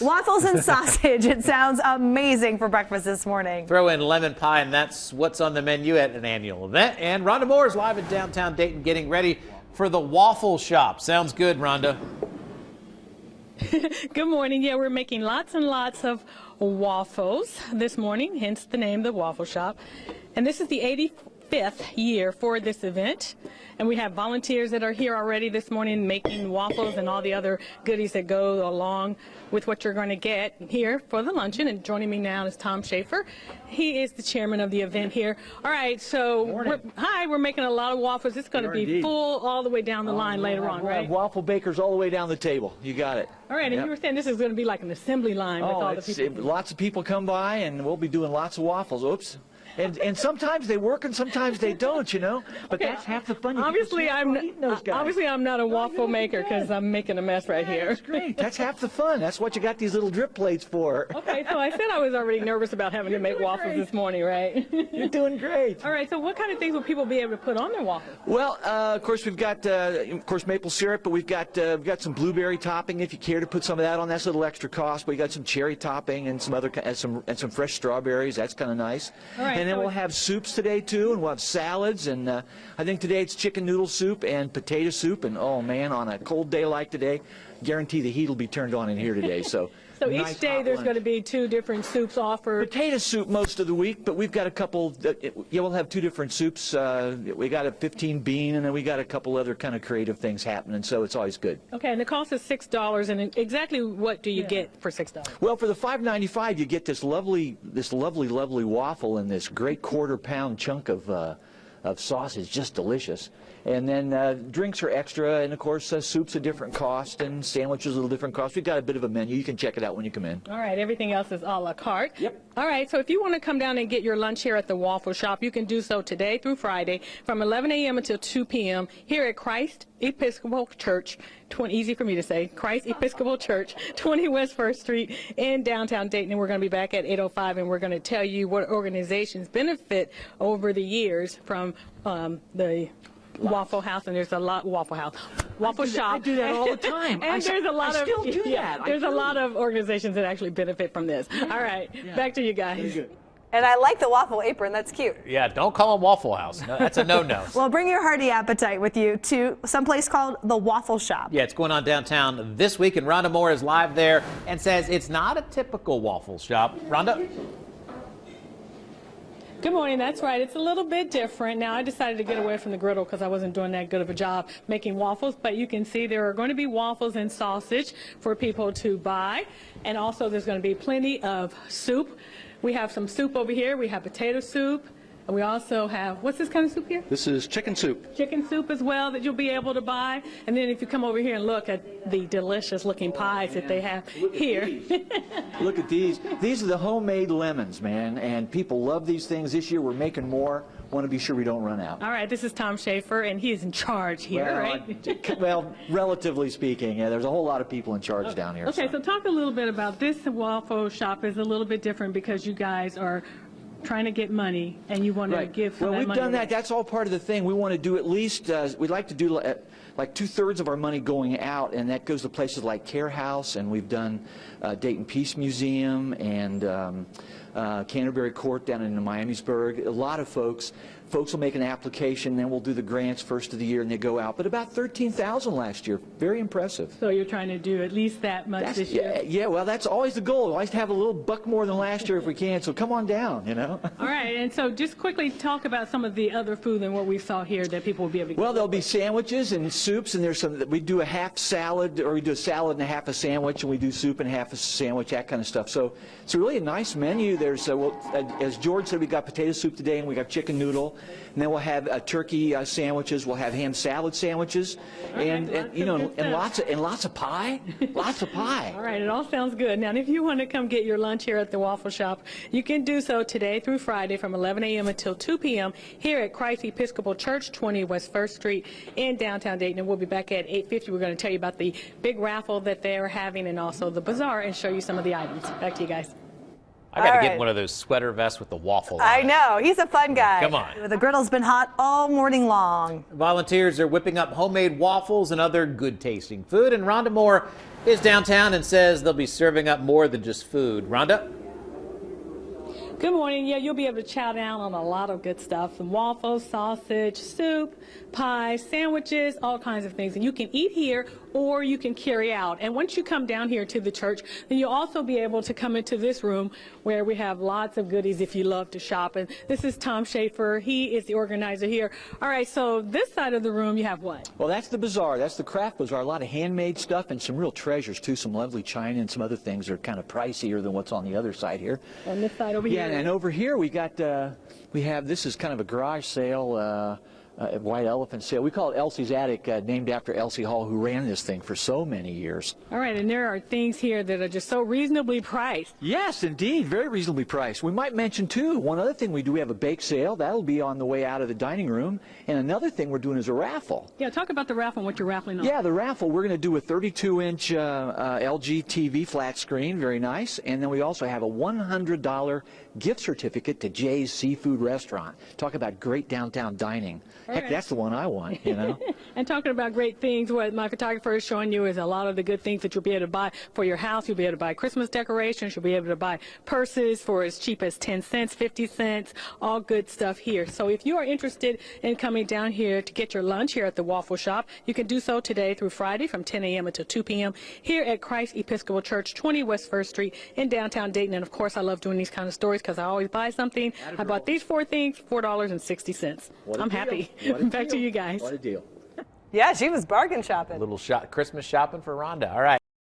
Waffles and sausage. It sounds amazing for breakfast this morning. Throw in lemon pie, and that's what's on the menu at an annual event. And Rhonda Moore is live in downtown Dayton getting ready for the Waffle Shop. Sounds good, Rhonda. Good morning. Yeah, we're making lots and lots of waffles this morning, hence the name, the Waffle Shop. And this is the 85th year for this event. And we have volunteers that are here already this morning making waffles and all the other goodies that go along with what you're going to get here for the luncheon. And joining me now is Tom Schaefer. He is the chairman of the event here. All right, so we're making a lot of waffles. It's going to be full all the way down the line later on, right? Waffle bakers all the way down the table. You got it. All right, and you were saying this is going to be like an assembly line with all the people. Lots of people come by, and we'll be doing lots of waffles. Oops. And sometimes they work and sometimes they don't, you know. But that's half the fun. Obviously, I'm not a waffle maker because I'm making a mess right here. That's great. That's half the fun. That's what you got these little drip plates for. Okay, so I said I was already nervous about having to make waffles this morning, right? You're doing great. All right, so what kind of things will people be able to put on their waffles? Well, of course, we've got, maple syrup, but we've got some blueberry topping if you care to put some of that on. That's a little extra cost. But we got some cherry topping and some other some fresh strawberries. That's kind of nice. All right, and then we'll have soups today too, and we'll have salads, and I think today it's chicken noodle soup and potato soup, and oh man, on a cold day like today, guarantee the heat will be turned on in here today. So so nice each day there's going to be 2 different soups offered. Potato soup most of the week, but we've got a couple. We'll have 2 different soups. We got a 15 bean, and then we got a couple other kind of creative things happening. So it's always good. Okay, and the cost is $6. And exactly what do you get for $6? Well, for the $5.95, you get this lovely waffle and this great quarter-pound chunk of sausage, just delicious. And then drinks are extra, and of course soup's a different cost, and sandwiches a little different cost. We've got a bit of a menu. You can check it out when you come in. All right, everything else is a la carte. Yep. All right, so if you want to come down and get your lunch here at the Waffle Shop, you can do so today through Friday from 11 a.m. until 2 p.m. here at Christ Episcopal Church, easy for me to say, Christ Episcopal Church, 20 West 1st Street in downtown Dayton. And we're going to be back at 8:05, and we're going to tell you what organizations benefit over the years from the Waffle House, and there's a lot Waffle Shop. I do that all the time. And there's a lot I still do that. There's a lot of organizations that actually benefit from this. All right, back to you guys. And I like the waffle apron. That's cute. Yeah, don't call them Waffle House. No, that's a no-no. Well, bring your hearty appetite with you to someplace called the Waffle Shop. Yeah, it's going on downtown this week, and Rhonda Moore is live there and says it's not a typical waffle shop. Rhonda? Good morning. That's right. It's a little bit different. Now, I decided to get away from the griddle because I wasn't doing that good of a job making waffles. But you can see there are going to be waffles and sausage for people to buy. And also there's going to be plenty of soup. We have some soup over here. We have potato soup. And we also have, what's this kind of soup here? This is chicken soup. Chicken soup as well that you'll be able to buy. And then if you come over here and look at the delicious looking pies that they have here. Look at these. These are the homemade lemons, man. And people love these things. This year we're making more. Want to be sure we don't run out. All right, this is Tom Schaefer, and he is in charge here, right? Well, relatively speaking, yeah, there's a whole lot of people in charge down here. Okay, so talk a little bit about this Waffle Shop is a little bit different because you guys are trying to get money, and you want to give some of that money. Well, we've done that. That's all part of the thing. We want to do at least, we'd like to do like 2/3 of our money going out, and that goes to places like Care House, and we've done Dayton Peace Museum and Canterbury Court down in Miamisburg. A lot of folks will make an application, then we'll do the grants first of the year, and they go out. But about 13,000 last year. Very impressive. So you're trying to do at least that much this year? Yeah, well, that's always the goal. We always have a little buck more than last year if we can, so come on down, you know. All right, and so just quickly talk about some of the other food than what we saw here that people will be able to get. Well, there'll be sandwiches and soups, and there's some, we do a half salad, or we do a salad and a half a sandwich, and we do soup and half a sandwich, that kind of stuff. So it's really a nice menu. There's, as George said, we got potato soup today, and we got chicken noodle. And then we'll have turkey sandwiches. We'll have ham salad sandwiches, and you know, and lots of pie, lots of pie. All right, it all sounds good. Now, if you want to come get your lunch here at the Waffle Shop, you can do so today through Friday from 11 a.m. until 2 p.m. here at Christ Episcopal Church, 20 West 1st Street in downtown Dayton. And we'll be back at 8:50. We're going to tell you about the big raffle that they're having and also the bazaar and show you some of the items. Back to you guys. I got to All get right. one of those sweater vests with the waffle on I it. know. He's a fun guy. Come on. The griddle's been hot all morning long. Volunteers are whipping up homemade waffles and other good-tasting food, and Rhonda Moore is downtown and says they'll be serving up more than just food. Rhonda? Good morning. Yeah, you'll be able to chow down on a lot of good stuff. Some waffles, sausage, soup, pies, sandwiches, all kinds of things. And you can eat here or you can carry out. And once you come down here to the church, then you'll also be able to come into this room where we have lots of goodies if you love to shop. And this is Tom Schaefer. He is the organizer here. All right, so this side of the room, you have what? Well, that's the bazaar. That's the craft bazaar. A lot of handmade stuff and some real treasures, too. Some lovely china and some other things that are kind of pricier than what's on the other side here. On this side over here. Yeah, and over here we got, this is kind of a garage sale, white elephant sale. We call it Elsie's Attic, named after Elsie Hall, who ran this thing for so many years. All right, and there are things here that are just so reasonably priced. Yes, indeed, very reasonably priced. We might mention, too, one other thing we do. We have a bake sale. That'll be on the way out of the dining room. And another thing we're doing is a raffle. Yeah, talk about the raffle and what you're raffling on. Yeah, the raffle, we're going to do a 32-inch LG TV flat screen, very nice. And then we also have a $100 gift certificate to Jay's Seafood Restaurant. Talk about great downtown dining. Heck, right. that's the one I want, you know. And talking about great things, what my photographer is showing you is a lot of the good things that you'll be able to buy for your house. You'll be able to buy Christmas decorations. You'll be able to buy purses for as cheap as 10 cents, 50 cents, all good stuff here. So if you are interested in coming down here to get your lunch here at the Waffle Shop, you can do so today through Friday from 10 a.m. until 2 p.m. here at Christ Episcopal Church, 20 West 1st Street in downtown Dayton. And, of course, I love doing these kind of stories because I always buy something. I bought these 4 things, $4.60. I'm happy. Back to you guys. What a deal. Yeah, she was bargain shopping. A little Christmas shopping for Rhonda. All right.